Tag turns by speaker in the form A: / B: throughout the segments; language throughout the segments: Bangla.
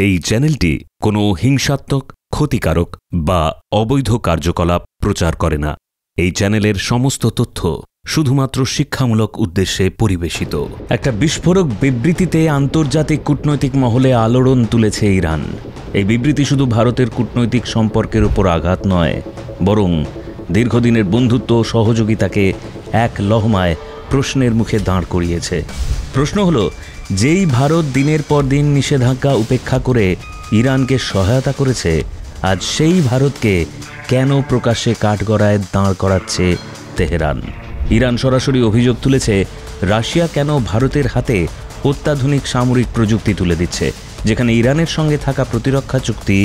A: এই চ্যানেলটি কোনো হিংসাত্মক, ক্ষতিকারক বা অবৈধ কার্যকলাপ প্রচার করে না। এই চ্যানেলের সমস্ত তথ্য শুধুমাত্র শিক্ষামূলক উদ্দেশ্যে পরিবেশিত। একটা বিস্ফোরক বিবৃতিতে আন্তর্জাতিক কূটনৈতিক মহলে আলোড়ন তুলেছে ইরান। এই বিবৃতি শুধু ভারতের কূটনৈতিক সম্পর্কের উপর আঘাত নয়, বরং দীর্ঘদিনের বন্ধুত্ব ও সহযোগিতাকে এক লহমায় প্রশ্নের মুখে দাঁড় করিয়েছে। প্রশ্ন হলো, যেই ভারত দিনের পর দিন নিষেধাজ্ঞা উপেক্ষা করে ইরানকে সহায়তা করেছে, আজ সেই ভারতকে কেন প্রকাশ্যে কাঠগড়ায় দাঁড় করাচ্ছে তেহরান? ইরান সরাসরি অভিযোগ তুলেছে, রাশিয়া কেন ভারতের হাতে অত্যাধুনিক সামরিক প্রযুক্তি তুলে দিচ্ছে, যেখানে ইরানের সঙ্গে থাকা প্রতিরক্ষা চুক্তি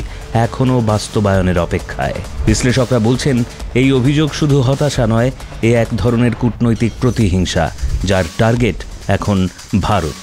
A: এখনও বাস্তবায়নের অপেক্ষায়। বিশ্লেষকরা বলছেন, এই অভিযোগ শুধু হতাশা নয়, এ এক ধরনের কূটনৈতিক প্রতিহিংসা, যার টার্গেট এখন ভারত।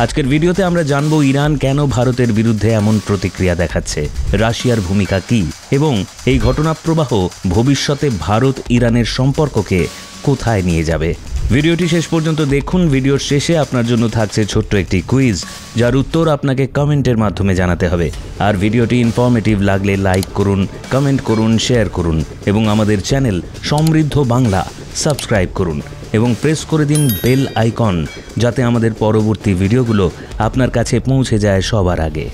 A: আজকের ভিডিওতে আমরা জানব ইরান কেন ভারতের বিরুদ্ধে এমন প্রতিক্রিয়া দেখাচ্ছে, রাশিয়ার ভূমিকা কী, এবং এই ঘটনাপ্রবাহ ভবিষ্যতে ভারত ইরানের সম্পর্ককে কোথায় নিয়ে যাবে। ভিডিওটি শেষ পর্যন্ত দেখুন। ভিডিওর শেষে আপনার জন্য থাকছে ছোট্ট একটি কুইজ, যার উত্তর আপনাকে কমেন্টের মাধ্যমে জানাতে হবে। আর ভিডিওটি ইনফরমেটিভ লাগলে লাইক করুন, কমেন্ট করুন, শেয়ার করুন এবং আমাদের চ্যানেল সমৃদ্ধ বাংলা সাবস্ক্রাইব করুন এবং প্রেস করে দিন বেল আইকন, যাতে আমাদের পরবর্তী ভিডিওগুলো আপনার কাছে পৌঁছে যায় সবার আগে।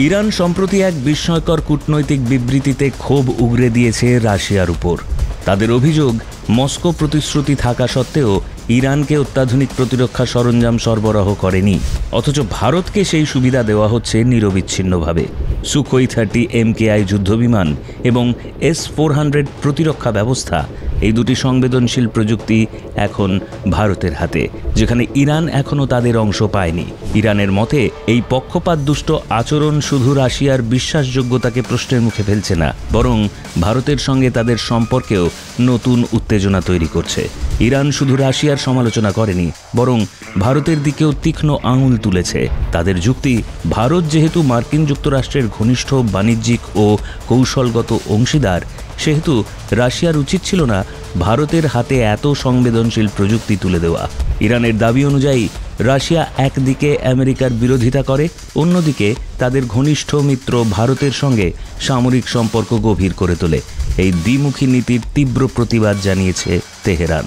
A: ইরান সম্প্রতি এক বিস্ময়কর কূটনৈতিক বিবৃতিতে ক্ষোভ উগরে দিয়েছে রাশিয়ার উপর। তাদের অভিযোগ, মস্কো প্রতিশ্রুতি থাকা সত্ত্বেও ইরানকে অত্যাধুনিক প্রতিরক্ষা সরঞ্জাম সরবরাহ করেনি, অথচ ভারতকে সেই সুবিধা দেওয়া হচ্ছে নিরবিচ্ছিন্নভাবে। সুখোই 30 MKI যুদ্ধবিমান এবং S-400 প্রতিরক্ষা ব্যবস্থা, এই দুটি সংবেদনশীল প্রযুক্তি এখন ভারতের হাতে, যেখানে ইরান এখনও তাদের অংশ পায়নি। ইরানের মতে, এই পক্ষপাতদুষ্ট আচরণ শুধু রাশিয়ার বিশ্বাসযোগ্যতাকে প্রশ্নের মুখে ফেলছে না, বরং ভারতের সঙ্গে তাদের সম্পর্কেও নতুন উত্তেজনা তৈরি করছে। ইরান শুধু রাশিয়ার সমালোচনা করেনি, বরং ভারতের দিকেও তীক্ষ্ণ আঙুল তুলেছে। তাদের যুক্তি, ভারত যেহেতু মার্কিন যুক্তরাষ্ট্রের ঘনিষ্ঠ বাণিজ্যিক ও কৌশলগত অংশীদার, সেহেতু রাশিয়ার উচিত ছিল না ভারতের হাতে এত সংবেদনশীল প্রযুক্তি তুলে দেওয়া। ইরানের দাবি অনুযায়ী রাশিয়া একদিকে আমেরিকার বিরোধিতা করে, অন্যদিকে তাদের ঘনিষ্ঠ মিত্র ভারতের সঙ্গে সামরিক সম্পর্ক গভীর করে তোলে। এই দ্বিমুখী নীতির তীব্র প্রতিবাদ জানিয়েছে তেহরান।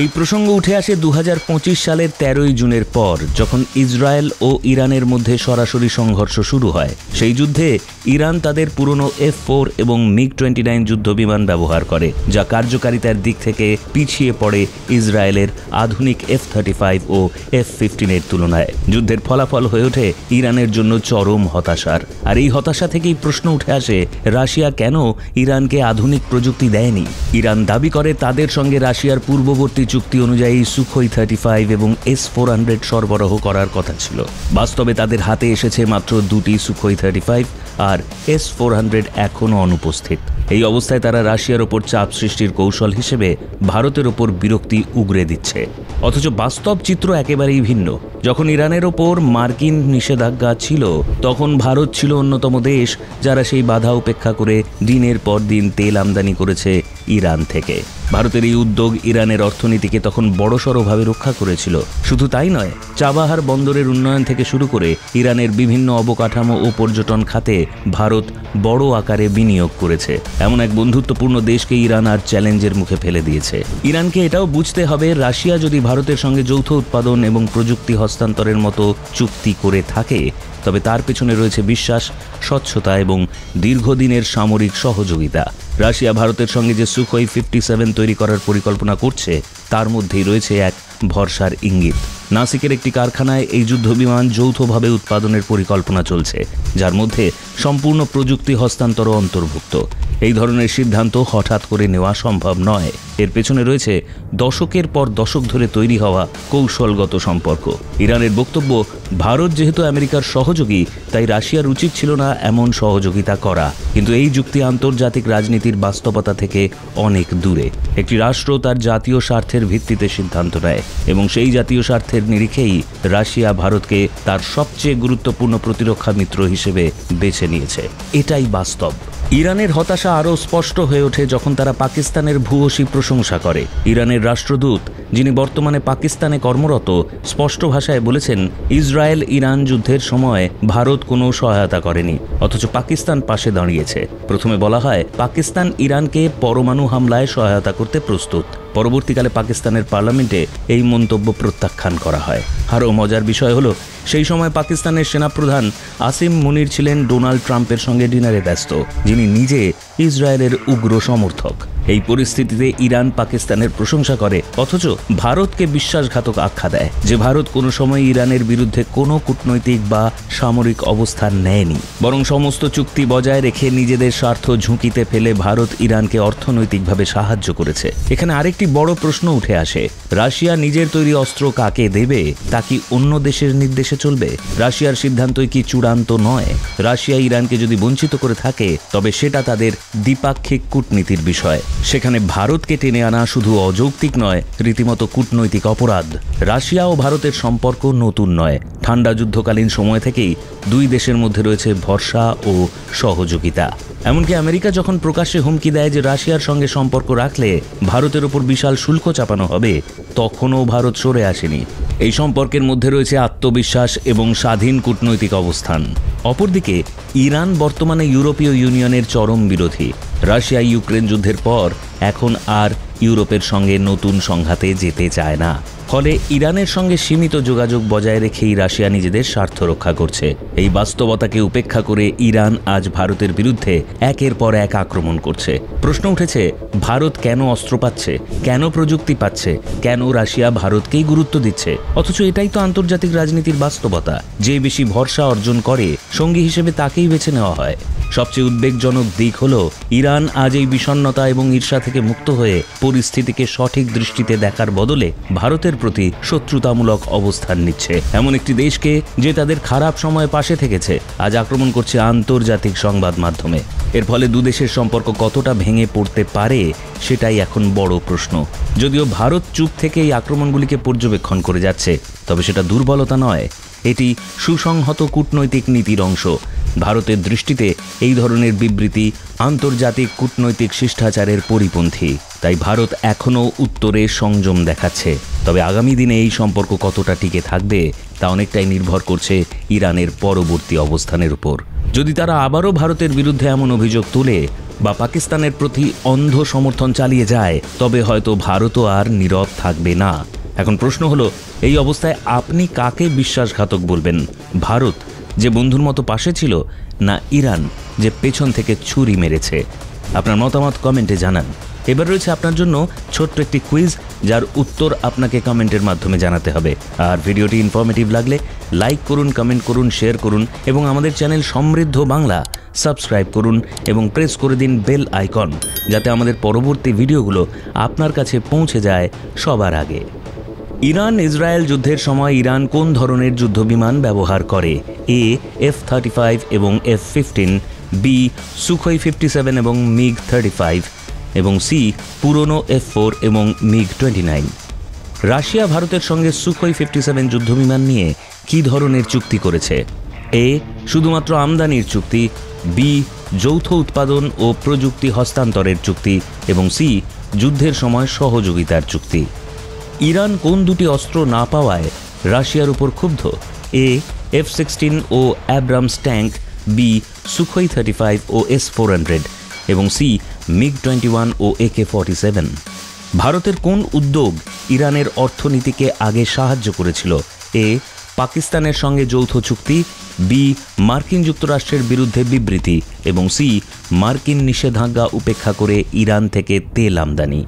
A: এই প্রসঙ্গ উঠে আসে 2025 সালের 13ই জুনের পর, যখন ইসরায়েল ও ইরানের মধ্যে সরাসরি সংঘর্ষ শুরু হয়। সেই যুদ্ধে ইরান তাদের পুরনো F-4 এবং MiG-29 যুদ্ধবিমান ব্যবহার করে, যা কার্যকারিতার দিক থেকে পিছিয়ে পড়ে ইসরায়েলের আধুনিক F-35 ও F-15 এর তুলনায়। যুদ্ধের ফলাফল হয়ে ওঠে ইরানের জন্য চরম হতাশার। আর এই হতাশা থেকেই প্রশ্ন উঠে আসে, রাশিয়া কেন ইরানকে আধুনিক প্রযুক্তি দেয়নি? ইরান দাবি করে, তাদের সঙ্গে রাশিয়ার পূর্ববর্তী চুক্তি অনুযায়ী সুখোই 35 এবং S-400 সরবরাহ করার কথা ছিল। বাস্তবে তাদের হাতে এসেছে মাত্র দুটি সুখোই 35, আর S-400 এখনও অনুপস্থিত। এই অবস্থায় তারা রাশিয়ার ওপর চাপ সৃষ্টির কৌশল হিসেবে ভারতের ওপর বিরক্তি উগরে দিচ্ছে। অথচ বাস্তব চিত্র একেবারেই ভিন্ন। যখন ইরানের ওপর মার্কিন নিষেধাজ্ঞা ছিল, তখন ভারত ছিল অন্যতম দেশ যারা সেই বাধা উপেক্ষা করে দিনের পর দিন তেল আমদানি করেছে ইরান থেকে। ভারতের এই উদ্যোগ ইরানের অর্থনীতিকে তখন বড়সড়ভাবে রক্ষা করেছিল। শুধু তাই নয়, চাবাহার বন্দরের উন্নয়ন থেকে শুরু করে ইরানের বিভিন্ন অবকাঠামো ও পর্যটন খাতে ভারত বড় আকারে বিনিয়োগ করেছে। এমন এক বন্ধুত্বপূর্ণ দেশকে ইরান আর চ্যালেঞ্জের মুখে ফেলে দিয়েছে। ইরানকে এটাও বুঝতে হবে, রাশিয়া যদি ভারতের সঙ্গে যৌথ উৎপাদন এবং প্রযুক্তি হস্তান্তরের মতো চুক্তি করে থাকে, তবে তার পেছনে রয়েছে বিশ্বাস, স্বচ্ছতা এবং দীর্ঘদিনের সামরিক সহযোগিতা। রাশিয়া ভারতের সঙ্গে যে সুখোই 57 তৈরি করার পরিকল্পনা করছে, তার মধ্যেই রয়েছে এক ভরসার ইঙ্গিত। নাসিকের একটি কারখানায় এই যুদ্ধবিমান যৌথভাবে উৎপাদনের পরিকল্পনা চলছে, যার মধ্যে সম্পূর্ণ প্রযুক্তি হস্তান্তর অন্তর্ভুক্ত। এই ধরনের সিদ্ধান্ত হঠাৎ করে নেওয়া সম্ভব নয়। এর পেছনে রয়েছে দশকের পর দশক ধরে তৈরি হওয়া কৌশলগত সম্পর্ক। ইরানের বক্তব্য, ভারত যেহেতু আমেরিকার সহযোগী, তাই রাশিয়ার উচিত ছিল না এমন সহযোগিতা করা। কিন্তু এই যুক্তি আন্তর্জাতিক রাজনীতির বাস্তবতা থেকে অনেক দূরে। একটি রাষ্ট্র তার জাতীয় স্বার্থের ভিত্তিতে সিদ্ধান্ত নেয়, এবং সেই জাতীয় স্বার্থের নিরিখেই রাশিয়া ভারতকে তার সবচেয়ে গুরুত্বপূর্ণ প্রতিরক্ষা মিত্র হিসেবে বেছে নিয়েছে। এটাই বাস্তব। ইরানের হতাশা আরও স্পষ্ট হয়ে ওঠে যখন তারা পাকিস্তানের ভূয়সী প্রশাসন প্রশংসা করে। ইরানের রাষ্ট্রদূত, যিনি বর্তমানে পাকিস্তানে কর্মরত, স্পষ্ট ভাষায় বলেছেন, ইসরায়েল ইরান যুদ্ধের সময় ভারত কোনো সহায়তা করেনি, অথচ পাকিস্তান পাশে দাঁড়িয়েছে। প্রথমে বলা হয় পাকিস্তান ইরানকে পরমাণু হামলায় সহায়তা করতে প্রস্তুত। পরবর্তীকালে পাকিস্তানের পার্লামেন্টে এই মন্তব্য প্রত্যাখ্যান করা হয়। আরও মজার বিষয় হলো, সেই সময় পাকিস্তানের সেনাপ্রধান আসিম মুনির ছিলেন ডোনাল্ড ট্রাম্পের সঙ্গে ডিনারে ব্যস্ত, যিনি নিজে ইসরায়েলের উগ্র সমর্থক। এই পরিস্থিতিতে ইরান পাকিস্তানের প্রশংসা করে, অথচ ভারতকে বিশ্বাসঘাতক আখ্যা দেয় যে ভারত কোনো সময় ইরানের বিরুদ্ধে কোনো কূটনৈতিক বা সামরিক অবস্থান নেয়নি, বরং সমস্ত চুক্তি বজায় রেখে নিজেদের স্বার্থ ঝুঁকিতে ফেলে ভারত ইরানকে অর্থনৈতিকভাবে সাহায্য করেছে। এখানে আরেকটি বড় প্রশ্ন উঠে আসে, রাশিয়া নিজের তৈরি অস্ত্র কাকে দেবে? তা কি অন্য দেশের নির্দেশে চলবে? রাশিয়ার সিদ্ধান্তই কি চূড়ান্ত নয়? রাশিয়া ইরানকে যদি বঞ্চিত করে থাকে, তবে সেটা তাদের দ্বিপাক্ষিক কূটনীতির বিষয়। সেখানে ভারতকে টেনে আনা শুধু অযৌক্তিক নয়, রীতিমতো কূটনৈতিক অপরাধ। রাশিয়া ও ভারতের সম্পর্ক নতুন নয়। ঠান্ডা যুদ্ধকালীন সময় থেকেই দুই দেশের মধ্যে রয়েছে ভরসা ও সহযোগিতা। এমনকি আমেরিকা যখন প্রকাশ্যে হুমকি দেয় যে রাশিয়ার সঙ্গে সম্পর্ক রাখলে ভারতের ওপর বিশাল শুল্ক চাপানো হবে, তখনও ভারত সরে আসেনি। এই সম্পর্কের মধ্যে রয়েছে আত্মবিশ্বাস এবং স্বাধীন কূটনৈতিক অবস্থান। অপরদিকে ইরান বর্তমানে ইউরোপীয় ইউনিয়নের চরম বিরোধী। রাশিয়া ইউক্রেন যুদ্ধের পর এখন আর ইউরোপের সঙ্গে নতুন সংঘাতে যেতে চায় না। ফলে ইরানের সঙ্গে সীমিত যোগাযোগ বজায় রেখেই রাশিয়া নিজেদের স্বার্থ রক্ষা করছে। এই বাস্তবতাকে উপেক্ষা করে ইরান আজ ভারতের বিরুদ্ধে একের পর এক আক্রমণ করছে। প্রশ্ন উঠেছে, ভারত কেন অস্ত্র পাচ্ছে, কেন প্রযুক্তি পাচ্ছে, কেন রাশিয়া ভারতকেই গুরুত্ব দিচ্ছে? অথচ এটাই তো আন্তর্জাতিক রাজনীতির বাস্তবতা। যে বেশি ভরসা অর্জন করে, সঙ্গী হিসেবে তাকেই বেছে নেওয়া হয়। সবচেয়ে উদ্বেগজনক দিক হলো, ইরান আজ এই বিষণ্ণতা এবং ঈর্ষা থেকে মুক্ত হয়ে পরিস্থিতিকে সঠিক দৃষ্টিতে দেখার বদলে ভারতের প্রতি শত্রুতামূলক অবস্থান নিচ্ছে। এমন একটি দেশকে যে তাদের খারাপ সময়ে পাশে থেকেছে, আজ আক্রমণ করছে আন্তর্জাতিক সংবাদ মাধ্যমে। এর ফলে দুদেশের সম্পর্ক কতটা ভেঙে পড়তে পারে, সেটাই এখন বড় প্রশ্ন। যদিও ভারত চুপ থেকে এই আক্রমণগুলিকে পর্যবেক্ষণ করে যাচ্ছে, তবে সেটা দুর্বলতা নয়, এটি সুসংহত কূটনৈতিক নীতির অংশ। ভারতের দৃষ্টিতে এই ধরনের বিবৃতি আন্তর্জাতিক কূটনৈতিক শিষ্টাচারের পরিপন্থী। তাই ভারত এখনও উত্তরে সংযম দেখাচ্ছে। তবে আগামী দিনে এই সম্পর্ক কতটা টিকে থাকবে, তা অনেকটাই নির্ভর করছে ইরানের পরবর্তী অবস্থানের উপর। যদি তারা আবারও ভারতের বিরুদ্ধে এমন অভিযোগ তোলে বা পাকিস্তানের প্রতি অন্ধ সমর্থন চালিয়ে যায়, তবে হয়তো ভারতও আর নীরব থাকবে না। এখন প্রশ্ন হলো, এই অবস্থায় আপনি কাকে বিশ্বাসঘাতক বলবেন? ভারত, যে বন্ধুর মতো পাশে ছিল, না ইরান, যে পেছন থেকে ছুরি মেরেছে? আপনার মতামত কমেন্টে জানান। এবার রয়েছে আপনার জন্য ছোট্ট একটি কুইজ, যার উত্তর আপনাকে কমেন্টের মাধ্যমে জানাতে হবে। আর ভিডিওটি ইনফরমেটিভ লাগলে লাইক করুন, কমেন্ট করুন, শেয়ার করুন এবং আমাদের চ্যানেল সমৃদ্ধ বাংলা সাবস্ক্রাইব করুন এবং প্রেস করে দিন বেল আইকন, যাতে আমাদের পরবর্তী ভিডিওগুলো আপনার কাছে পৌঁছে যায় সবার আগে। ইরান ইসরায়েল যুদ্ধের সময় ইরান কোন ধরনের যুদ্ধবিমান ব্যবহার করে? এ F-35 এবং F-15, বি সুখোই 57 এবং মিগ 35 এবং সি পুরনো F-4 এবং মিগ 29। রাশিয়া ভারতের সঙ্গে সুখোই 57 যুদ্ধবিমান নিয়ে কী ধরনের চুক্তি করেছে? এ শুধুমাত্র আমদানির চুক্তি, বি যৌথ উৎপাদন ও প্রযুক্তি হস্তান্তরের চুক্তি এবং সি যুদ্ধের সময় সহযোগিতার চুক্তি। ইরান কোন দুটি অস্ত্র না পাওয়ায় রাশিয়ার উপর ক্ষুব্ধ? এ F-16 ও অ্যাব্রামস ট্যাঙ্ক, বি সুখোই 35 ও S-400 এবং সি মিগ 21 ও AK-47। ভারতের কোন উদ্যোগ ইরানের অর্থনীতিকে আগে সাহায্য করেছিল? এ পাকিস্তানের সঙ্গে যৌথ চুক্তি, বি মার্কিন যুক্তরাষ্ট্রের বিরুদ্ধে বিবৃতি এবং সি মার্কিন নিষেধাজ্ঞা উপেক্ষা করে ইরান থেকে তেল আমদানি।